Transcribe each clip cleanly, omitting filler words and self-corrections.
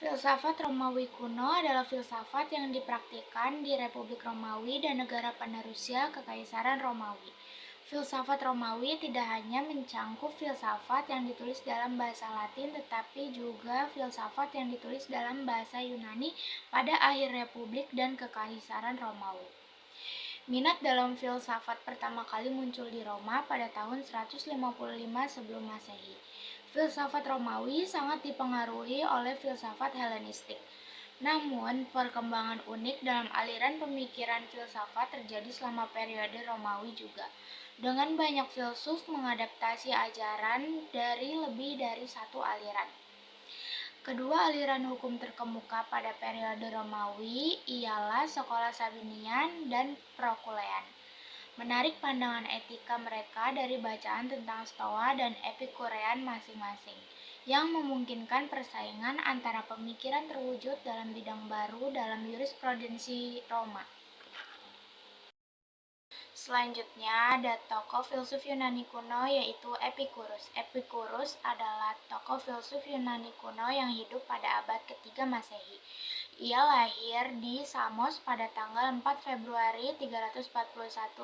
Filsafat Romawi kuno adalah filsafat yang dipraktikkan di Republik Romawi dan negara penerusnya Kekaisaran Romawi. Filsafat Romawi tidak hanya mencangkup filsafat yang ditulis dalam bahasa Latin, tetapi juga filsafat yang ditulis dalam bahasa Yunani pada akhir Republik dan Kekaisaran Romawi. Minat dalam filsafat pertama kali muncul di Roma pada tahun 155 sebelum Masehi. Filsafat Romawi sangat dipengaruhi oleh filsafat Helenistik. Namun, perkembangan unik dalam aliran pemikiran filsafat terjadi selama periode Romawi juga, dengan banyak filsuf mengadaptasi ajaran dari lebih dari satu aliran. Kedua aliran hukum terkemuka pada periode Romawi ialah sekolah Sabinian dan Prokulean. Menarik pandangan etika mereka dari bacaan tentang Stoa dan Epikurean masing-masing, yang memungkinkan persaingan antara pemikiran terwujud dalam bidang baru dalam jurisprudensi Roma. Selanjutnya ada tokoh filsuf Yunani kuno yaitu Epikurus. Epikurus adalah tokoh filsuf Yunani kuno yang hidup pada abad ketiga Masehi. Ia lahir di Samos pada tanggal 4 Februari 341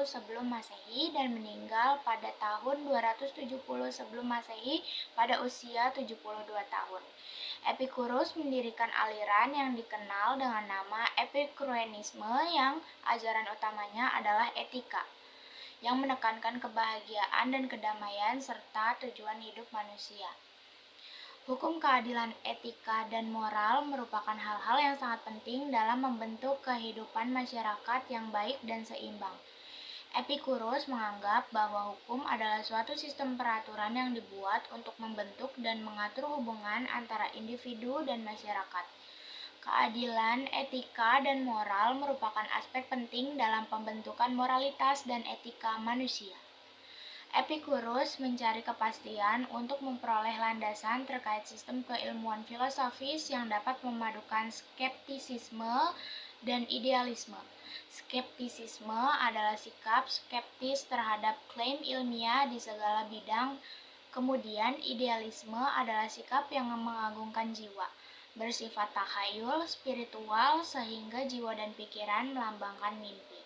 sebelum Masehi dan meninggal pada tahun 270 sebelum Masehi pada usia 72 tahun. Epikurus mendirikan aliran yang dikenal dengan nama Epikureanisme yang ajaran utamanya adalah etika, yang menekankan kebahagiaan dan kedamaian serta tujuan hidup manusia. Hukum keadilan etika dan moral merupakan hal-hal yang sangat penting dalam membentuk kehidupan masyarakat yang baik dan seimbang. Epikurus menganggap bahwa hukum adalah suatu sistem peraturan yang dibuat untuk membentuk dan mengatur hubungan antara individu dan masyarakat. Keadilan, etika, dan moral merupakan aspek penting dalam pembentukan moralitas dan etika manusia. Epikurus mencari kepastian untuk memperoleh landasan terkait sistem keilmuan filosofis yang dapat memadukan skeptisisme dan idealisme. Skeptisisme adalah sikap skeptis terhadap klaim ilmiah di segala bidang. Kemudian idealisme adalah sikap yang mengagungkan jiwa, bersifat takhayul, spiritual, sehingga jiwa dan pikiran melambangkan mimpi.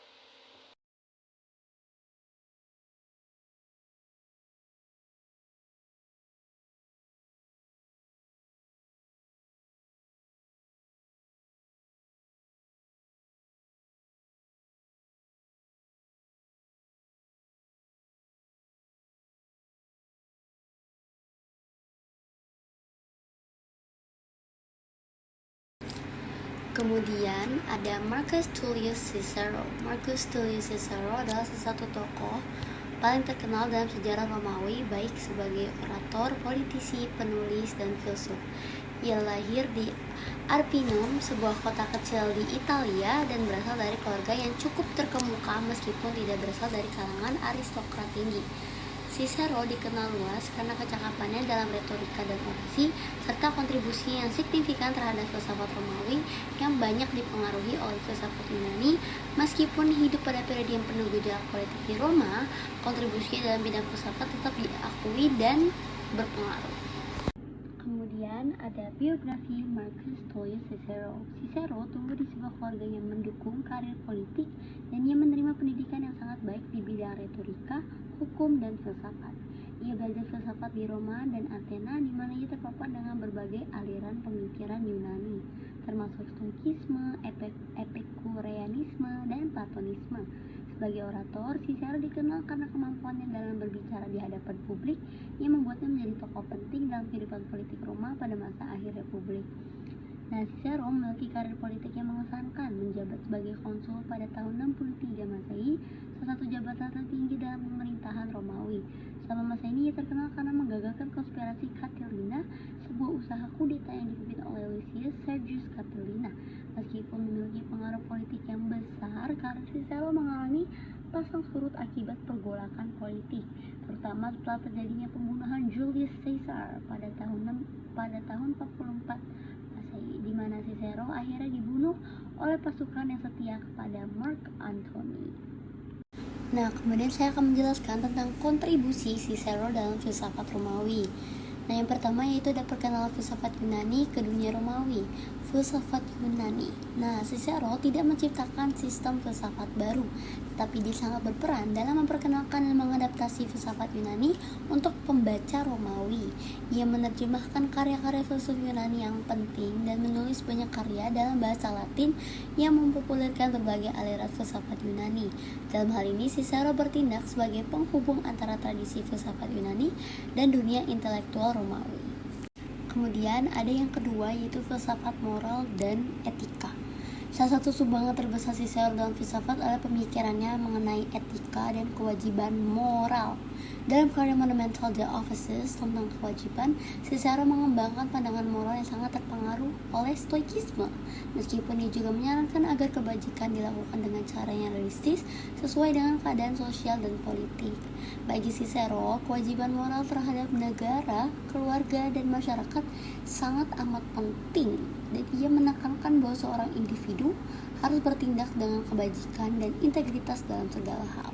Kemudian ada Marcus Tullius Cicero. Marcus Tullius Cicero adalah salah satu tokoh paling terkenal dalam sejarah Romawi, baik sebagai orator, politisi, penulis, dan filsuf. Ia lahir di Arpinum, sebuah kota kecil di Italia, dan berasal dari keluarga yang cukup terkemuka meskipun tidak berasal dari kalangan aristokrat tinggi. Cicero dikenal luas karena kecakapannya dalam retorika dan orasi, serta kontribusi yang signifikan terhadap filsafat Romawi yang banyak dipengaruhi oleh filsafat Yunani. Meskipun hidup pada periode yang penuh gejolak politik di Roma, kontribusinya dalam bidang filsafat tetap diakui dan berpengaruh. Kemudian ada biografi Marcus Tullius Cicero. Cicero tumbuh di sebuah keluarga yang mendukung karir politik dan ia menerima pendidikan yang sangat baik di bidang retorika, hukum, dan filsafat. Ia belajar filsafat di Roma dan Athena, di mana ia terpapar dengan berbagai aliran pemikiran Yunani, termasuk Stoikisme, Epikureanisme, dan Platonisme. Sebagai orator, Cicero dikenal karena kemampuannya dalam berbicara di hadapan publik yang membuatnya menjadi tokoh penting dalam kehidupan politik Roma pada masa akhir Republik. Nah, Cicero memiliki karir politik yang mengesankan, menjabat sebagai konsul pada tahun 63 Masehi, salah satu jabatan tertinggi dalam pemerintahan Romawi. Selama masa ini ia terkenal karena menggagalkan konspirasi Catilina, sebuah usaha kudeta yang dipimpin oleh Lucius Sergius Catilina. Meskipun memiliki pengaruh politik yang besar, karir Cicero mengalami pasang surut akibat pergolakan politik, terutama setelah terjadinya pembunuhan Julius Caesar pada tahun 44 Masehi, di mana Cicero akhirnya dibunuh oleh pasukan yang setia kepada Mark Antony. Nah, kemudian saya akan menjelaskan tentang kontribusi Cicero dalam filsafat Romawi. Nah, yang pertama yaitu ada perkenalan filsafat Yunani ke dunia Romawi. Filsafat Yunani. Nah, Cicero tidak menciptakan sistem filsafat baru, tapi dia sangat berperan dalam memperkenalkan dan mengadaptasi filsafat Yunani untuk pembaca Romawi. Ia menerjemahkan karya-karya filsuf Yunani yang penting dan menulis banyak karya dalam bahasa Latin yang mempopulerkan berbagai aliran filsafat Yunani. Dalam hal ini, Cicero bertindak sebagai penghubung antara tradisi filsafat Yunani dan dunia intelektual Romawi. Kemudian ada yang kedua yaitu filsafat moral dan etika. Salah satu sumbangan terbesar Cicero dalam filsafat adalah pemikirannya mengenai etika dan kewajiban moral. Dalam karya monumental The Offices tentang kewajiban, Cicero mengembangkan pandangan moral yang sangat terpengaruh oleh Stoikisme. Meskipun ia juga menyarankan agar kebajikan dilakukan dengan cara yang realistis sesuai dengan keadaan sosial dan politik. Bagi Cicero, kewajiban moral terhadap negara, keluarga, dan masyarakat sangat amat penting, dan ia menekankan bahwa seorang individu harus bertindak dengan kebajikan dan integritas dalam segala hal.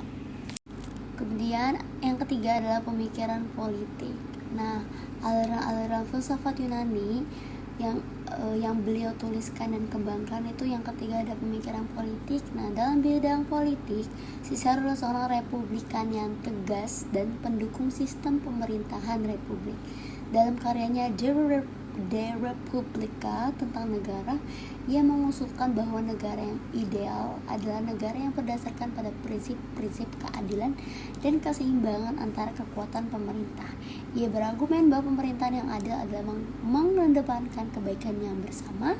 Kemudian yang ketiga adalah pemikiran politik. Nah, aliran-aliran filsafat Yunani yang beliau tuliskan dan kembangkan itu yang ketiga ada pemikiran politik. Nah, dalam bidang politik, Cicero adalah seorang republikan yang tegas dan pendukung sistem pemerintahan republik. Dalam karyanya De Republica tentang negara, ia mengusulkan bahwa negara yang ideal adalah negara yang berdasarkan pada prinsip-prinsip keadilan dan keseimbangan antara kekuatan pemerintah. Ia berargumen bahwa pemerintahan yang adil adalah mengedepankan kebaikan yang bersama,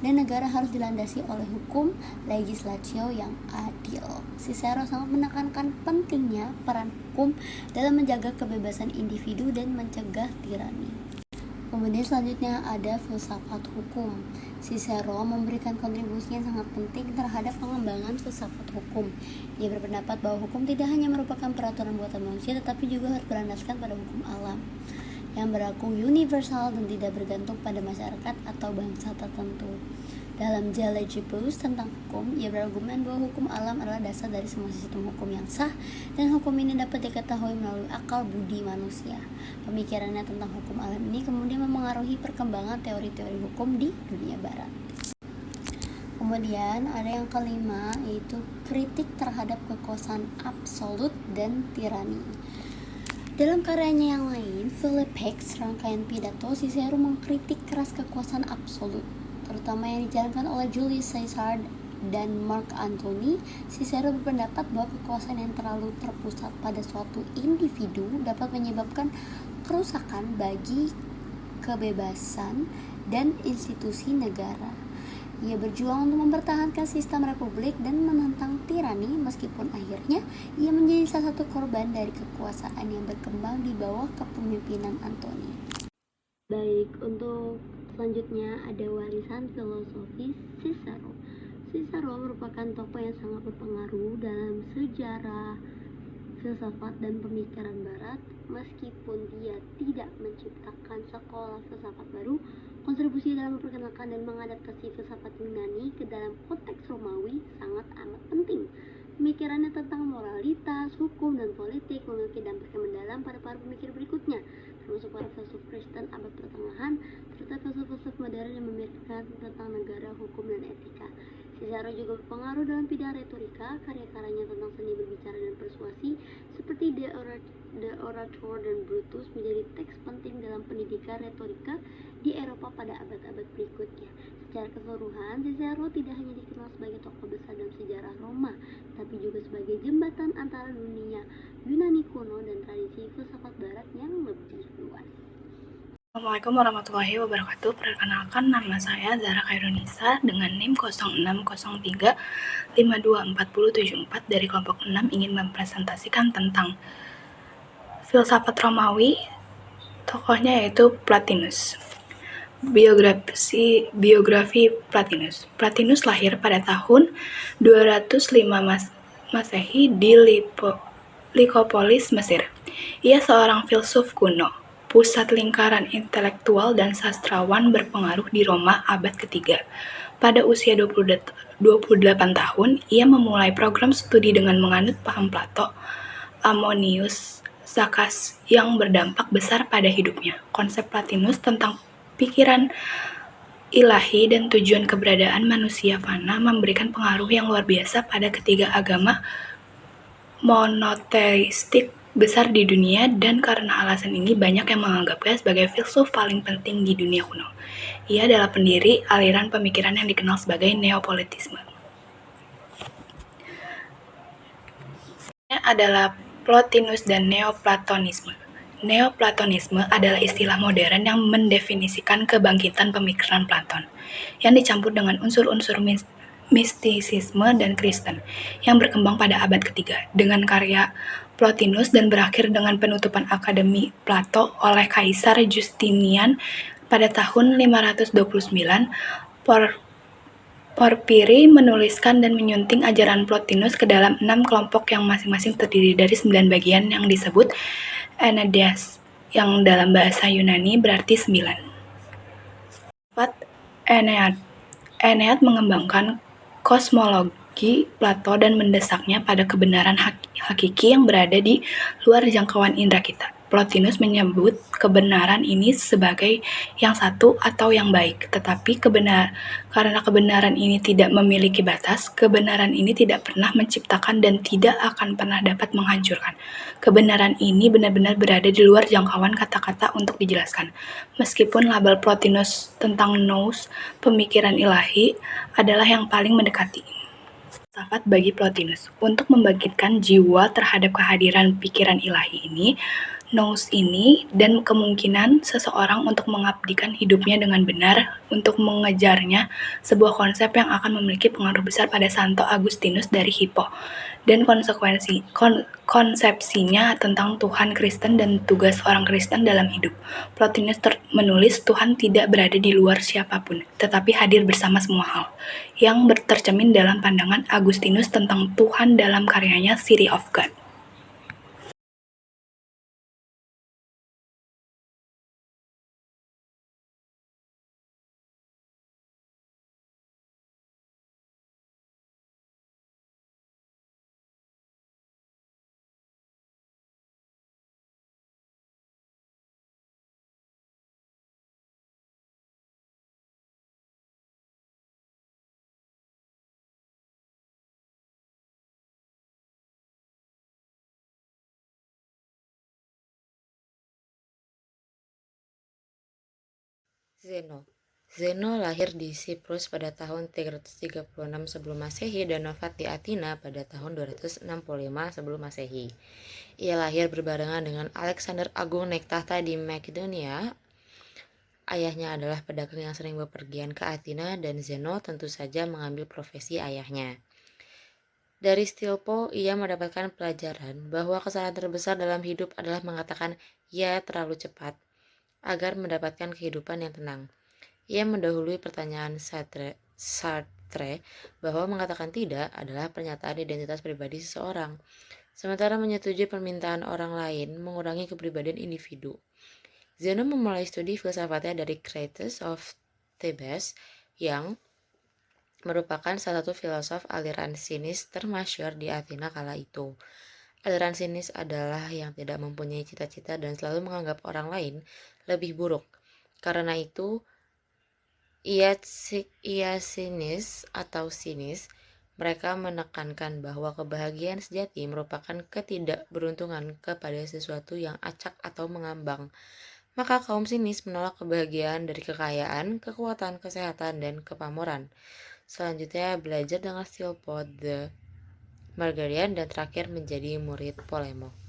dan negara harus dilandasi oleh hukum legislatio yang adil. Cicero sangat menekankan pentingnya peran hukum dalam menjaga kebebasan individu dan mencegah tirani. Kemudian selanjutnya ada filsafat hukum. Cicero memberikan kontribusi yang sangat penting terhadap pengembangan filsafat hukum. Ia berpendapat bahwa hukum tidak hanya merupakan peraturan buatan manusia, tetapi juga harus berlandaskan pada hukum alam yang berlaku universal dan tidak bergantung pada masyarakat atau bangsa tertentu. Dalam Dialogus tentang hukum, ia berargumen bahwa hukum alam adalah dasar dari semua sistem hukum yang sah, dan hukum ini dapat diketahui melalui akal budi manusia. Pemikirannya tentang hukum alam ini kemudian memengaruhi perkembangan teori-teori hukum di dunia barat. Kemudian ada yang kelima yaitu kritik terhadap kekuasaan absolut dan tirani. Dalam karyanya yang lain, Philippics, rangkaian pidato, Cicero mengkritik keras kekuasaan absolut, terutama yang dijalankan oleh Julius Caesar dan Mark Antony. Cicero berpendapat bahwa kekuasaan yang terlalu terpusat pada suatu individu dapat menyebabkan kerusakan bagi kebebasan dan institusi negara. Ia berjuang untuk mempertahankan sistem republik dan menentang tirani, meskipun akhirnya ia menjadi salah satu korban dari kekuasaan yang berkembang di bawah kepemimpinan Antony. Baik, untuk selanjutnya ada warisan filosofis Cicero. Cicero merupakan tokoh yang sangat berpengaruh dalam sejarah filsafat dan pemikiran barat. Meskipun dia tidak menciptakan sekolah filsafat baru, kontribusi dalam memperkenalkan dan mengadaptasi filsafat Yunani ke dalam konteks Romawi sangat amat penting. Pemikirannya tentang moralitas, hukum, dan politik memiliki dampak yang mendalam pada para pemikir berikutnya, termasuk para filsuf Kristen abad pertengahan, serta filsuf-filsuf modern yang memikirkan tentang negara, hukum, dan etika. Cicero juga berpengaruh dalam bidang retorika. Karya-karyanya tentang seni berbicara dan persuasi seperti The Orator dan Brutus menjadi teks penting dalam pendidikan retorika di Eropa pada abad-abad berikutnya. Secara keseluruhan, Cicero tidak hanya dikenal sebagai tokoh besar dalam sejarah Roma, tapi juga sebagai jembatan antara dunia Yunani kuno dan tradisi filsafat barat yang lebih luas. Assalamualaikum warahmatullahi wabarakatuh. Perkenalkan, nama saya Zara Khairunisa dengan NIM 0603524074 dari kelompok 6 ingin mempresentasikan tentang filsafat Romawi. Tokohnya yaitu Plotinus. Biografi Plotinus. Plotinus lahir pada tahun 205 Masehi di Likopolis, Mesir. Ia seorang filsuf kuno, pusat lingkaran intelektual dan sastrawan berpengaruh di Roma abad ketiga. Pada usia 28 tahun, ia memulai program studi dengan menganut paham Plato, Ammonius Sakas yang berdampak besar pada hidupnya. Konsep Plotinus tentang pikiran ilahi dan tujuan keberadaan manusia fana memberikan pengaruh yang luar biasa pada ketiga agama monoteistik besar di dunia, dan karena alasan ini banyak yang menganggapnya sebagai filsuf paling penting di dunia kuno. Ia adalah pendiri aliran pemikiran yang dikenal sebagai Neopolitisme. Adalah Plotinus dan Neoplatonisme. Neoplatonisme adalah istilah modern yang mendefinisikan kebangkitan pemikiran Platon, yang dicampur dengan unsur-unsur mistisisme dan Kristen, yang berkembang pada abad ketiga, dengan karya Plotinus dan berakhir dengan penutupan Akademi Plato oleh Kaisar Justinian pada tahun 529. Porphyry menuliskan dan menyunting ajaran Plotinus ke dalam 6 kelompok yang masing-masing terdiri dari 9 bagian yang disebut Enneads, yang dalam bahasa Yunani berarti 9. Ennead mengembangkan kosmologi Plato dan mendesaknya pada kebenaran hakiki yang berada di luar jangkauan indera kita. Plotinus menyebut kebenaran ini sebagai yang satu atau yang baik, tetapi karena kebenaran ini tidak memiliki batas, kebenaran ini tidak pernah menciptakan dan tidak akan pernah dapat menghancurkan. Kebenaran ini benar-benar berada di luar jangkauan kata-kata untuk dijelaskan. Meskipun label Plotinus tentang nous, pemikiran ilahi, adalah yang paling mendekati. Filsafat bagi Plotinus. Untuk membangkitkan jiwa terhadap kehadiran pikiran ilahi ini, nous ini, dan kemungkinan seseorang untuk mengabdikan hidupnya dengan benar untuk mengejarnya, sebuah konsep yang akan memiliki pengaruh besar pada Santo Agustinus dari Hippo, dan konsepsinya tentang Tuhan Kristen dan tugas orang Kristen dalam hidup. Plotinus menulis Tuhan tidak berada di luar siapapun, tetapi hadir bersama semua hal, yang tercermin dalam pandangan Agustinus tentang Tuhan dalam karyanya City of God. Zeno lahir di Siprus pada tahun 336 sebelum Masehi dan wafat di Athena pada tahun 265 sebelum Masehi. Ia lahir berbarengan dengan Alexander Agung naik tahta di Makedonia. Ayahnya adalah pedagang yang sering bepergian ke Athena, dan Zeno tentu saja mengambil profesi ayahnya. Dari Stilpo, ia mendapatkan pelajaran bahwa kesalahan terbesar dalam hidup adalah mengatakan "ya" terlalu cepat agar mendapatkan kehidupan yang tenang. Ia mendahului pertanyaan Sartre bahwa mengatakan tidak adalah pernyataan identitas pribadi seseorang, sementara menyetujui permintaan orang lain mengurangi kepribadian individu. Zeno memulai studi filsafatnya dari Crates of Thebes, yang merupakan salah satu filosof aliran sinis termasyhur di Athena kala itu. Aliran sinis adalah yang tidak mempunyai cita-cita dan selalu menganggap orang lain lebih buruk. Karena itu, ia sinis atau sinis, mereka menekankan bahwa kebahagiaan sejati merupakan ketidakberuntungan kepada sesuatu yang acak atau mengambang. Maka kaum sinis menolak kebahagiaan dari kekayaan, kekuatan, kesehatan, dan kepamoran. Selanjutnya belajar dengan Stilpo the Margarian dan terakhir menjadi murid Polemo.